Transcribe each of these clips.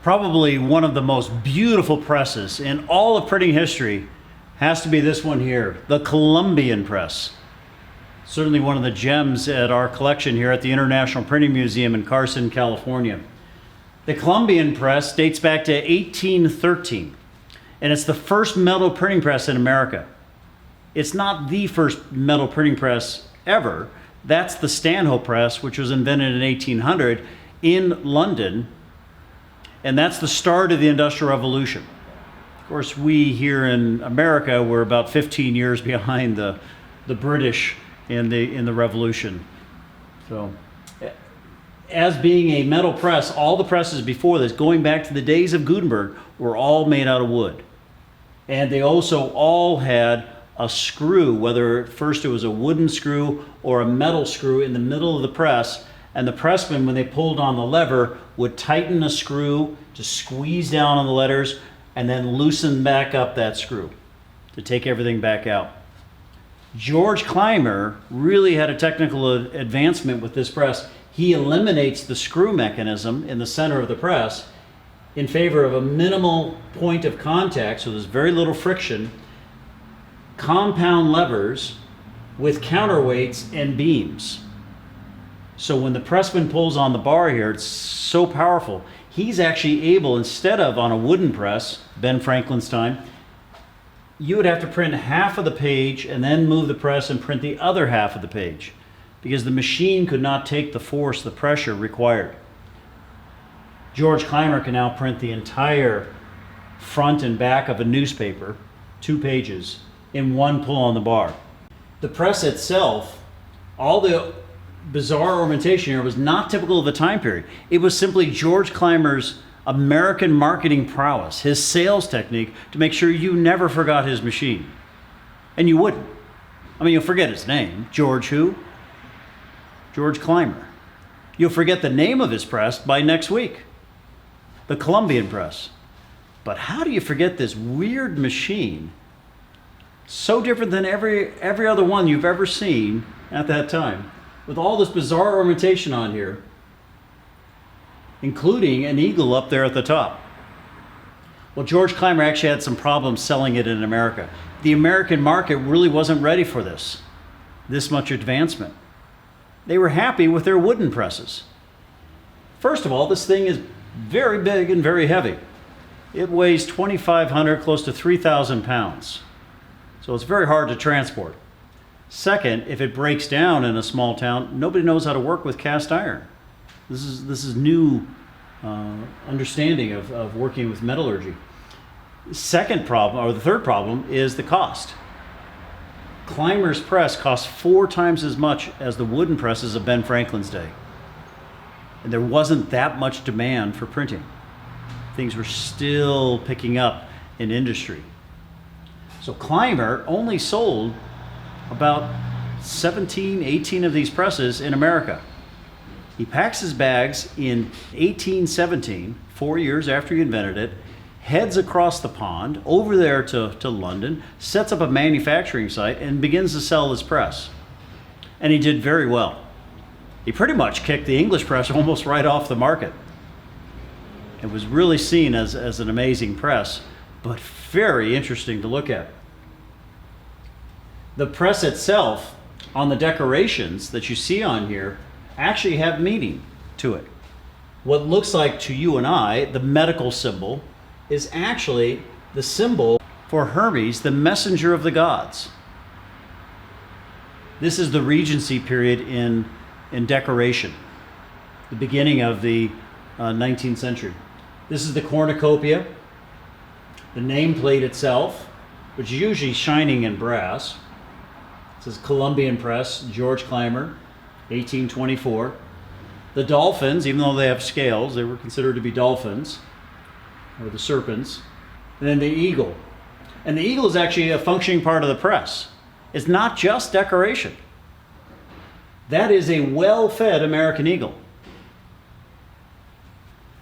Probably one of the most beautiful presses in all of printing history has to be this one here, the Columbian Press. Certainly one of the gems at our collection here at the International Printing Museum in Carson, California. The Columbian Press dates back to 1813, and it's the first metal printing press in America. It's not the first metal printing press ever. That's the Stanhope press, which was invented in 1800 in London, and that's the start of the Industrial Revolution. Of course, we here in America were about 15 years behind the British in the Revolution. So, as being a metal press, all the presses before this, going back to the days of Gutenberg, were all made out of wood. And they also all had a screw, whether at first it was a wooden screw or a metal screw in the middle of the press, and the pressman, when they pulled on the lever, would tighten a screw to squeeze down on the letters and then loosen back up that screw to take everything back out. George Clymer really had a technical advancement with this press. He eliminates the screw mechanism in the center of the press in favor of a minimal point of contact, so there's very little friction, compound levers with counterweights and beams. So when the pressman pulls on the bar here, it's so powerful. He's actually able, instead of on a wooden press, Ben Franklin's time, you would have to print half of the page and then move the press and print the other half of the page because the machine could not take the force, the pressure required. George Clymer can now print the entire front and back of a newspaper, 2 pages, in one pull on the bar. The press itself, all the bizarre ornamentation here was not typical of the time period. It was simply George Clymer's American marketing prowess, his sales technique to make sure you never forgot his machine. And you wouldn't. I mean, you'll forget his name. George who? George Clymer. You'll forget the name of his press by next week. The Columbian Press. But how do you forget this weird machine, so different than every other one you've ever seen at that time, with all this bizarre ornamentation on here, including an eagle up there at the top? Well, George Clymer actually had some problems selling it in America. The American market really wasn't ready for this much advancement. They were happy with their wooden presses. First of all, this thing is very big and very heavy. It weighs 2,500, close to 3,000 pounds. So it's very hard to transport. Second, if it breaks down in a small town, nobody knows how to work with cast iron. This is new understanding of working with metallurgy. Second problem, or the third problem, is the cost. Clymer's press cost 4 times as much as the wooden presses of Ben Franklin's day. And there wasn't that much demand for printing. Things were still picking up in industry. So Clymer only sold about 17, 18 of these presses in America. He packs his bags in 1817, 4 years after he invented it, heads across the pond over there to London, sets up a manufacturing site, and begins to sell his press. And he did very well. He pretty much kicked the English press almost right off the market. It was really seen as an amazing press, but very interesting to look at. The press itself, on the decorations that you see on here, actually have meaning to it. What looks like to you and I the medical symbol is actually the symbol for Hermes, the messenger of the gods. This is the Regency period in decoration, the beginning of the 19th century. This is the cornucopia, the nameplate itself, which is usually shining in brass. It says Columbian Press, George Clymer, 1824. The dolphins, even though they have scales, they were considered to be dolphins, or the serpents. And then the eagle. And the eagle is actually a functioning part of the press. It's not just decoration. That is a well-fed American eagle.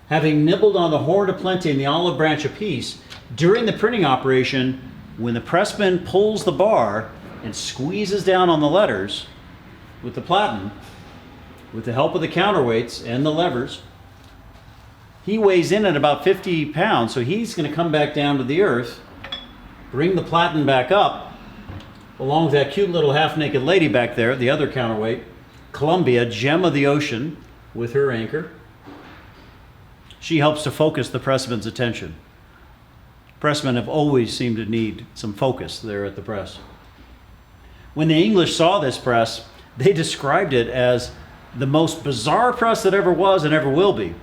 Having nibbled on the horn of plenty and the olive branch of peace, during the printing operation, when the pressman pulls the bar and squeezes down on the letters with the platen, with the help of the counterweights and the levers, He weighs in at about 50 pounds, so he's going to come back down to the earth, bring the platen back up, along with that cute little half-naked lady back there, the other counterweight, Columbia, gem of the ocean, with her anchor. She helps to focus the pressman's attention. Pressmen have always seemed to need some focus there at the press. When the English saw this press, they described it as the most bizarre press that ever was and ever will be.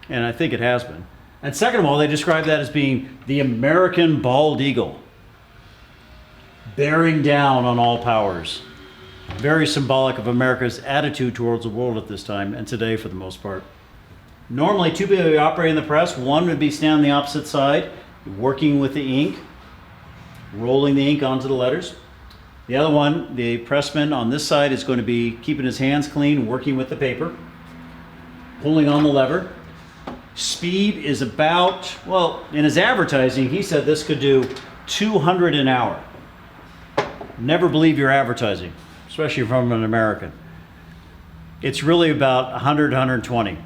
And I think it has been. And second of all, they described that as being the American bald eagle, bearing down on all powers. Very symbolic of America's attitude towards the world at this time, and today for the most part. Normally, two people would be operating the press. One would be standing on the opposite side, working with the ink, rolling the ink onto the letters. The other one, the pressman on this side, is going to be keeping his hands clean, working with the paper, pulling on the lever. Speed is about, well, in his advertising, he said this could do 200 an hour. Never believe your advertising, especially from an American. It's really about 100, 120.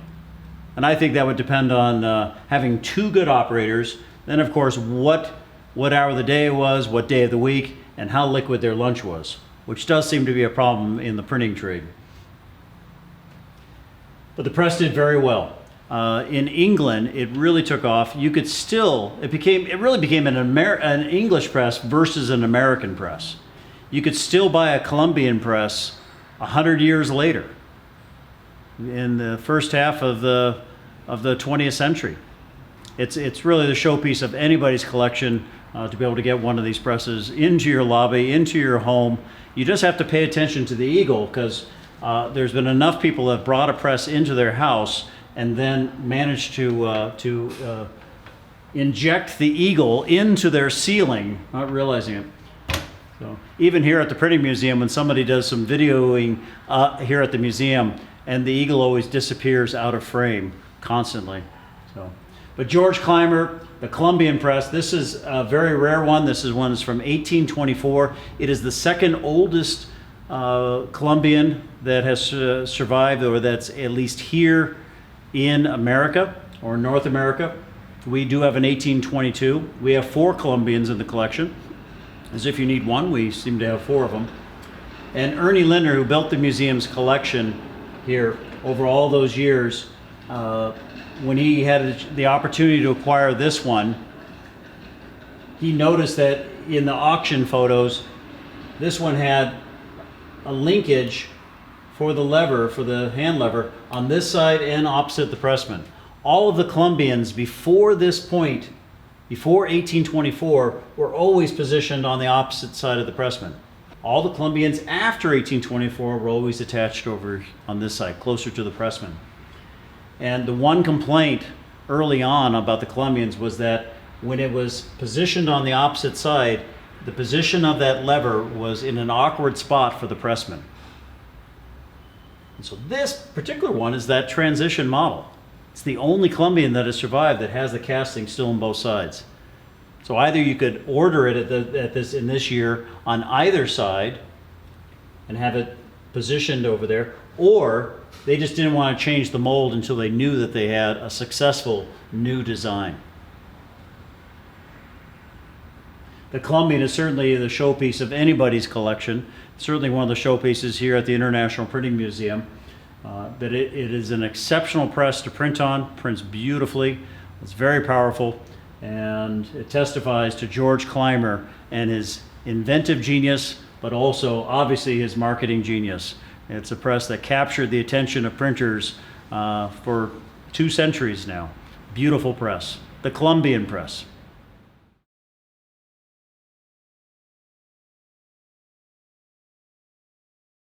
And I think that would depend on having two good operators. Then, of course, what hour of the day it was, what day of the week, and how liquid their lunch was, which does seem to be a problem in the printing trade. But the press did very well. In England, it really took off. You could still, it really became an English press versus an American press. You could still buy a Columbian press 100 years later, in the first half of the 20th century. It's really the showpiece of anybody's collection to be able to get one of these presses into your lobby, into your home. You just have to pay attention to the eagle, because there's been enough people that have brought a press into their house and then managed to inject the eagle into their ceiling, not realizing it. So even here at the Printing Museum, when somebody does some videoing here at the museum, and the eagle always disappears out of frame constantly. But George Clymer, the Columbian Press, this is a very rare one. This is one that's from 1824. It is the second oldest Columbian that has survived, or that's at least here in America or North America. We do have an 1822. We have 4 Columbians in the collection. As if you need one, we seem to have 4 of them. And Ernie Lindner, who built the museum's collection here over all those years, when he had the opportunity to acquire this one, he noticed that in the auction photos, this one had a linkage for the lever, for the hand lever, on this side and opposite the pressman. All of the Columbians before this point, before 1824, were always positioned on the opposite side of the pressman. All the Columbians after 1824 were always attached over on this side, closer to the pressman. And the one complaint early on about the Columbians was that when it was positioned on the opposite side, the position of that lever was in an awkward spot for the pressman. And so this particular one is that transition model. It's the only Columbian that has survived that has the casting still on both sides. So either you could order it in this year on either side and have it positioned over there, or they just didn't want to change the mold until they knew that they had a successful new design. The Columbian is certainly the showpiece of anybody's collection. Certainly one of the showpieces here at the International Printing Museum. But it is an exceptional press to print on, prints beautifully, it's very powerful, and it testifies to George Clymer and his inventive genius, but also obviously his marketing genius. It's a press that captured the attention of printers for 2 centuries now. Beautiful press, the Columbian Press.